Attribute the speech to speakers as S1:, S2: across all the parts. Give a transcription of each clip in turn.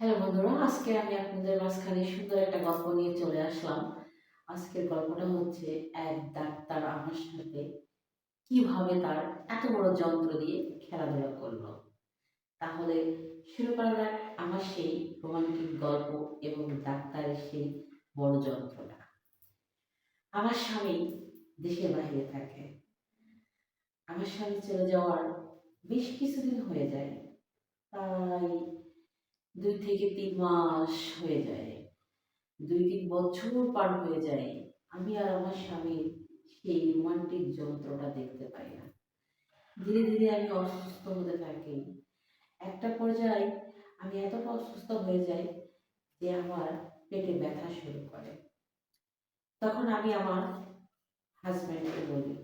S1: Hello বন্ধুরা, আজকে আমি আপনাদের মাঝখানে সুন্দর একটা গল্প নিয়ে চলে আসলাম। আজকের গল্পটা হচ্ছে এক ডাক্তার আমার সাথে কিভাবে তার এত বড় যন্ত্র দিয়ে খেলাধুলা করলো। তাহলে শুরু করা যাক আমার সেই রোমান্টিক গল্প এবং ডাক্তারের সেই বড় যন্ত্রটা। আমার স্বামী দেশের বাইরে থাকে। আমার স্বামী চলে যাওয়ার বেশ কিছুদিন হয়ে যায়, প্রায় 2 থেকে 3 মাস হয়ে যায়। 2-3 বছর পার হয়ে যায়, আমি আর আমার স্বামীর সেই রোমান্টিক যন্ত্রটা দেখতে পাই না। ধীরে ধীরে আমি অসুস্থ হতে থাকি। একটা পর্যায়ে আমি এতটা অসুস্থ হয়ে যাই যে আমার পেটে ব্যথা শুরু করে। তখন আমি আমার হাজব্যান্ডকে বলি,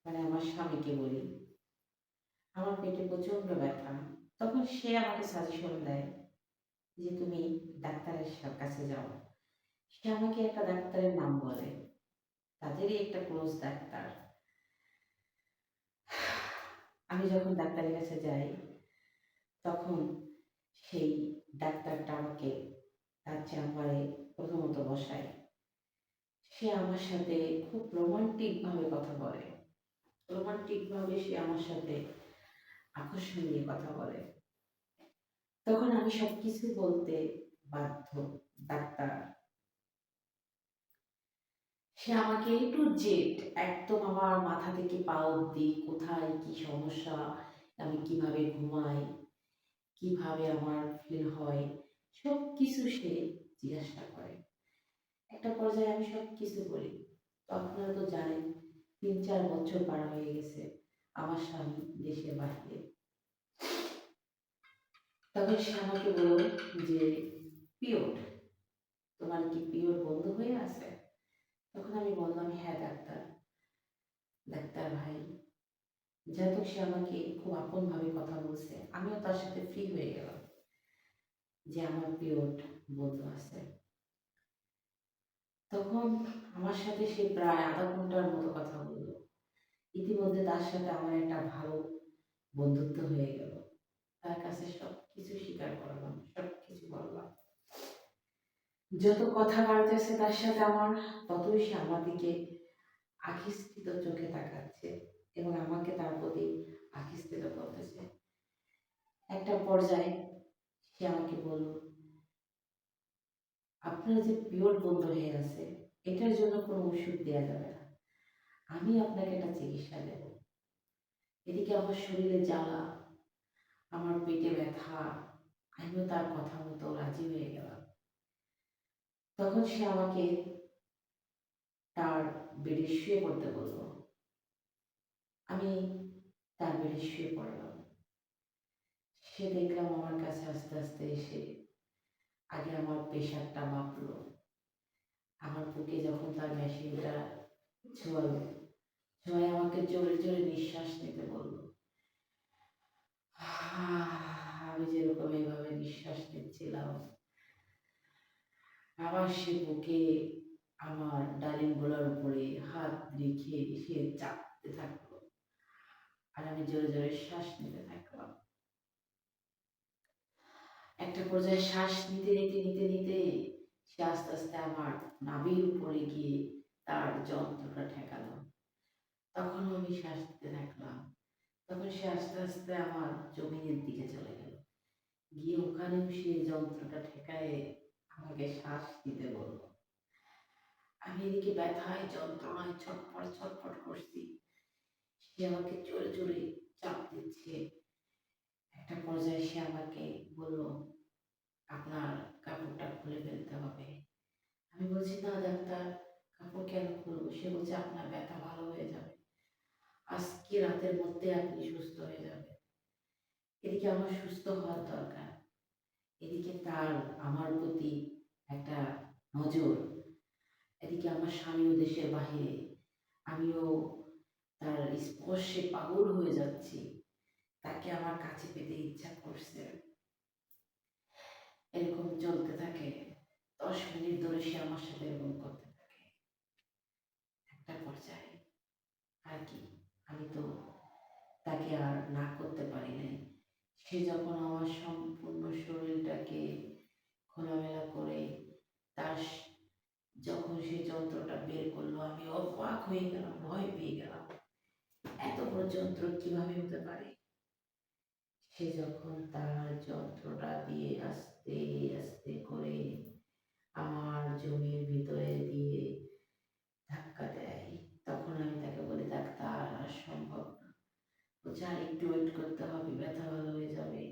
S1: মানে আমার স্বামীকে বলি, আমার পেটে প্রচণ্ড ব্যথা। তখন সে আমাকে সাজেশন দেয় যে তুমি ডাক্তারের কাছে যাও। সে আমাকে একটা ডাক্তারের নাম বলে, তাদেরই একটা ক্লোজ ডাক্তার। আমি যখন ডাক্তারের কাছে যাই, তখন সেই ডাক্তারটা আমাকে তার চেম্বারে প্রথমত বসায়। সে আমার সাথে খুব রোমান্টিকভাবে কথা বলে। রোমান্টিকভাবে সে আমার সাথে আকর্ষণ নিয়ে কথা বলে। তখন আমি সব কিছু বলতে বাধ্য। ডাক্তার সে আমাকে A to Z, একদম আমার মাথা থেকে পা অব্দি কোথায় কি সমস্যা, আমি কিভাবে ঘুমাই, কিভাবে আমার ফিল হয়, সব কিছু সে জিজ্ঞাসা করে। একটা পর্যায়ে আমি সব কিছু বলি। তো আপনারা তো জানেন, 3-4 বছর পার হয়ে গেছে আমার স্বামী দেশের বাহিরে। তখন সে আমাকে বলল যে পিরিয়ড, তোমার কি পিরিয়ড বন্ধ হয়ে আছে? তখন আমি বললাম হ্যাঁ ডাক্তার। ডাক্তার ভাই, যেহেতু সে আমাকে খুব আপনভাবে কথা বলছে, আমিও তার সাথে ফ্রি হয়ে গেলাম যে আমার পিরিয়ড বন্ধ আছে। তখন আমার সাথে সে প্রায় আধা ঘন্টার মতো কথা বলল। ইতিমধ্যে তার সাথে আমার একটা ভালো বন্ধুত্ব হয়ে গেল। তার কাছে সব কিছু স্বীকার করলাম, সব কিছু বললাম। যত কথা বাড়তেছে তার সাথে আমার, ততই সে আমার দিকে আকৃষ্ট চোখে তাকাচ্ছে এবং আমাকে তার প্রতি আকৃষ্ট করতেছে। একটা পর্যায়ে সে আমাকে বলল, আপনার যে পিরিয়ড বন্ধ হয়ে গেছে, এটার জন্য কোনো ওষুধ দেওয়া যাবে না, আমি আপনাকে একটা চিকিৎসা দেব। এদিকে আমার শরীরে জ্বালা, আমার পেটে ব্যথা, আমিও তার কথা মতো রাজি হয়ে গেলাম। তখন সে আমাকে তার বেডে শুয়ে পড়তে বলল। আমি তার বেডে শুয়ে পড়লাম। সে দেখলাম আমার কাছে আস্তে আস্তে এসে আগে আমার প্রেশারটা মাপলো। আমার বুকে যখন তার মেশিনটা ছোঁয়ালো, ছোঁয়ায় আমাকে জোরে জোরে নিঃশ্বাস নিতে বলল। আমি যেরকম এইভাবে নিঃশ্বাস নিচ্ছিলাম, আবার সে বুকে আমার ডালিম গোলার উপরে হাত রেখে সে চাপতে থাকলো, আর আমি জোরে জোরে শ্বাস নিতে থাকলাম। একটা পর্যায়ে শ্বাস নিতে নিতে নিতে নিতে সে আস্তে আস্তে আমার নাভির উপরে গিয়ে তার যন্ত্রটা ঠেকালো। তখন আমি শ্বাস নিতে থাকলাম। তখন সে আস্তে আস্তে আমার জমিনের দিকে চলে গেল, গিয়ে ওখানেও সে যন্ত্রটা ঠেকায় আমাকে শ্বাস নিতে বলল। আমি এদিকে ব্যথায় যন্ত্রণায় ছটফট ছটফট করছি, সে আমাকে জোরে জোরে চাপ দিচ্ছে। একটা পর্যায়ে সে আমাকে বলল, আপনার কাপড়টা খুলে ফেলতে হবে। আমি বলছি না ডাক্তার, কাপড় কেন খুলবো? সে বলছে আপনার ব্যথা ভালো হয়ে যাবে, আজকে রাতের মধ্যে আপনি সুস্থ হয়ে যাবেন। এদিকে আমার সুস্থ হওয়ার দরকার, এদিকে তার আমার প্রতি একটা নজর, এদিকে আমার স্বামীও দেশের বাহিরে, আমিও তার স্পর্শে পাগল হয়ে যাচ্ছি, তাকে আমার কাছে পেতে ইচ্ছা করছে। এরকম চলতে থাকে। 10 মিনিট ধরে সে আমার সাথে এরকম করতে থাকে। একটা পর্যায়ে আর কি, আমি তো তাকে আর না করতে পারি নাই। সে যখন আমার সম্পূর্ণ শরীরটাকে খোলামেলা করে তার যখন সে যন্ত্রটা বের করলো আমি অবাক হয়ে গেলাম, ভয় পেয়ে গেলাম। এত বড় যন্ত্র কিভাবে হতে পারে? সে যখন তার যন্ত্রটা দিয়ে আস্তে আস্তে করে আমার জমির ভিতরে দিয়ে ধাক্কা দেয়, তখন আমি তাকে বলি, ডাক্তার আর সম্ভব না। বলছে আর একটু ওয়েট করতে হবে, ব্যথা ভালো হয়ে যাবে,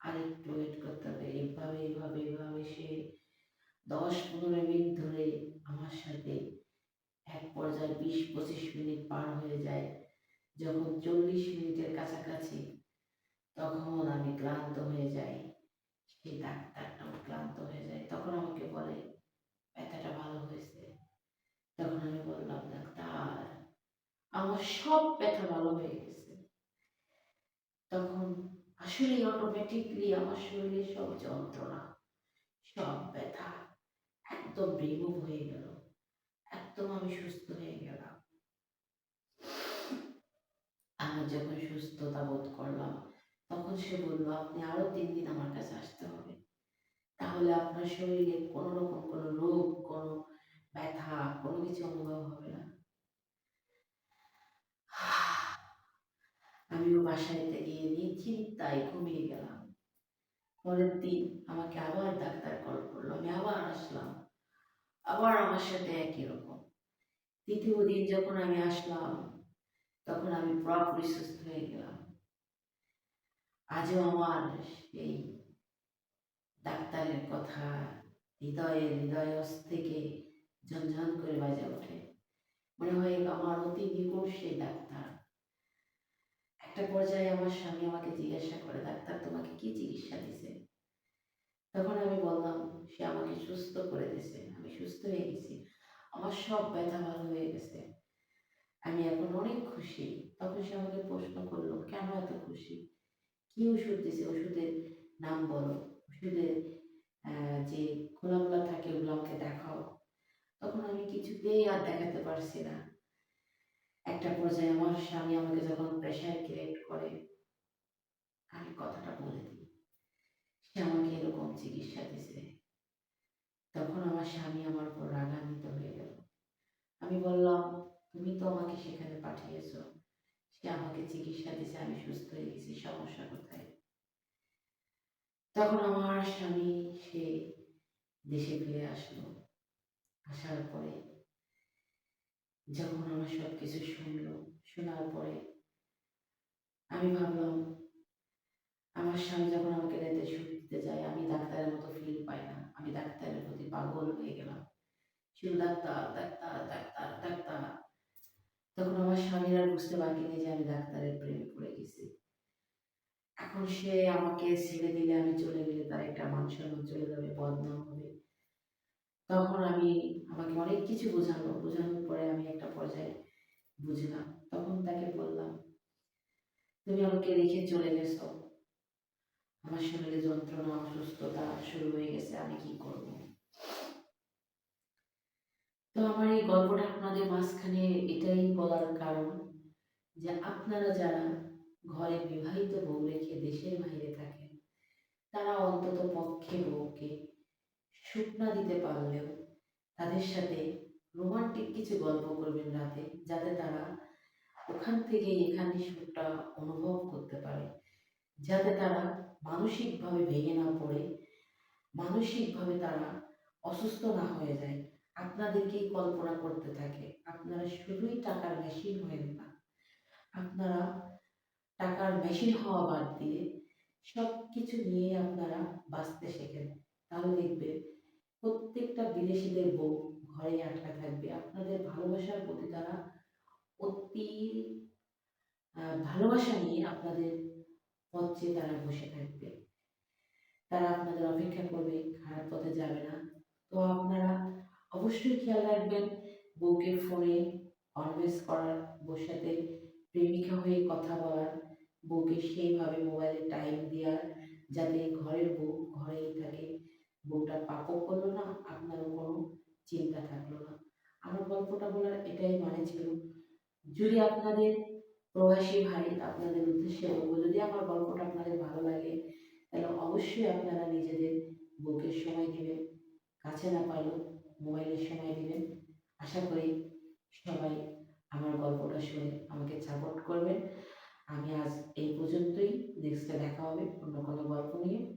S1: আর একটু ওয়েট করতে হবে। এভাবে এভাবে এভাবে সে 10-15 মিনিট ধরে আমার সাথে, এক পর্যায়ে 20-25 মিনিট পার হয়ে যায়। যখন 40 মিনিটের কাছাকাছি, তখন আমি ক্লান্ত হয়ে যাই। সেই ডাক্তারটাও ক্লান্ত হয়ে যায়। তখন আমাকে বলে, ব্যথাটা ভালো হয়েছে? তখন আমি বললাম, ডাক্তার আমার সব ব্যথা ভালো হয়ে গেছে। তখন আসলে অটোমেটিকলি আমার শরীরে সব যন্ত্রণা, সব ব্যথা একদম রিমুভ হয়ে গেল। একদম আমি সুস্থ হয়ে গেলাম। আমি যখন সুস্থতা বোধ করলাম, তখন সে বলল, আপনি আরো 3 দিন আমার কাছে আসতে হবে, তাহলে আপনার শরীরে কোনো রকম কোনো রোগ, কোনো ব্যথা, কোনো কিছু অনুভব হবে না। আমিও বাসায় গিয়ে নিশ্চিন্তায় ঘুমিয়ে গেলাম। পরের দিন আমাকে আবার ডাক্তার কল করলো, আমি আবার আসলাম, আবার আমার সাথে একই রকম। তৃতীয় দিন যখন আমি আসলাম, তখন আমি পুরোপুরি সুস্থ হয়ে গেলাম। আজও আমার সেই ডাক্তারের কথা হৃদয়স্থ থেকে ঝনঝন করে বাজে ওঠে। মনে হয় আমার অতি নিকট সেই ডাক্তার। একটা পর্যায়ে আমার স্বামী আমাকে জিজ্ঞাসা করে, ডাক্তার তোমাকে কি চিকিৎসা দিছে? তখন আমি বললাম, সে আমাকে সুস্থ করে দিয়েছে, আমি সুস্থ হয়ে গেছি, আমার সব ব্যথা ভালো হয়ে গেছে, আমি এখন অনেক খুশি। তখন সে আমাকে প্রশ্ন করলো, কেন এত খুশি? কি ওষুধ দিছে, ওষুধের নাম বলো, ওষুধের যে খোলাগুলা থাকে ওগুলো আমাকে দেখাও। তখন আমি কিছুতেই আর দেখাতে পারছি না। একটা পর্যায়ে আমার স্বামী আমাকে যখন প্রেশার ক্রিয়েট করে, আমি কথাটা বলে দিই, সে আমাকে এরকম চিকিৎসা দিছে। তখন আমার স্বামী আমার উপর রাগান্বিত হয়ে গেল। আমি বললাম, তুমি তো আমাকে সেখানে পাঠিয়েছো, সে আমাকে চিকিৎসা দিছে, আমি সুস্থ হয়ে গেছি, সমস্যা কোথায়? তখন আমার স্বামী সে দেশে ফিরে আসলো। আসার পরে যখন আমার সব কিছু শুনলো, শোনার পরে আমি ভাবলাম, আমার স্বামী যখন আমাকে রাতে শুতে যায়, আমি ডাক্তারের মতো ফিল পাই না, আমি ডাক্তারের প্রতি পাগল হয়ে গেলাম। শুধু ডাক্তার ডাক্তার ডাক্তার ডাক্তার। তখন আমার স্বামীর আর বুঝতে বাকি নেই যে আমি ডাক্তারের প্রেমে পড়ে গেছি। এখন সে আমাকে ছেড়ে দিলে, আমি চলে গেলে তার একটা মান সম্মান চলে যাবে, বদনাম হবে। তখন আমাকে অনেক কিছু বোঝানোর পরে আমি একটা পর্যায়ে বুঝলাম। তখন তাকে বললাম, তুমি আমাকে রেখে চলে গেছো, আমার শরীরে যন্ত্রণা, অসুস্থতা শুরু হয়ে গেছে, আমি কি করব? তো আমার এই গল্পটা আপনাদের মাঝখানে এটাই বলার কারণ যে আপনারা যারা ঘরে বিবাহিত বউ রেখে দেশের বাইরে থাকেন, তারা অন্তত পক্ষে বউকে সুখ না দিতে পারলেও তাদের সাথে রোমান্টিক কিছু গল্প করবেন রাতে, যাতে তারা ওখান থেকে এখানে সুখটা অনুভব করতে পারে, যাতে তারা মানসিকভাবে ভেঙে না পড়ে, মানসিকভাবে তারা অসুস্থ না হয়ে যায়, আপনাদেরকেই কল্পনা করতে থাকে। আপনারা শুধুই টাকার মেশিন হয়েন না, আপনারা টাকার মেশিন হওয়া বাদ দিয়ে সব কিছু নিয়ে আপনারা বাঁচতে শেখেন। তাহলে দেখবেন প্রত্যেকটা বিদেশিদের বউ ঘরে আটকা থাকবে, আপনাদের ভালোবাসার প্রতি তারা অতি ভালোবাসা নিয়ে আপনাদের পথে তারা বসে থাকবে, তারা আপনাদের অপেক্ষা করবে, খারাপ পথে যাবে না। তো আপনারা অবশ্যই খেয়াল রাখবেন, বউকে ফোনে অলওয়েজ করার, বউর সাথে প্রেমিকা হয়ে কথা বলার, বউকে সেইভাবে মোবাইলে টাইম দেওয়ার, যাতে ঘরের বউ ঘরেই থাকে, বউটা পাপও করলো না, আপনারও কোনো চিন্তা থাকলো না। আমার গল্পটা বলার এটাই মানে ছিল। যদি আপনাদের প্রবাসী ভাই, আপনাদের উদ্দেশ্যে বলবো, যদি আমার গল্পটা আপনাদের ভালো লাগে, তাহলে অবশ্যই আপনারা নিজেদের বুকের সময় দিবেন, কাছে না পারলেও মোবাইলের সময় দিবেন। আশা করি সবাই আমার গল্পটা শুনে আমাকে সাপোর্ট করবেন। আমি আজ এই পর্যন্তই। নেক্সটে দেখা হবে অন্য কোনো গল্প নিয়ে।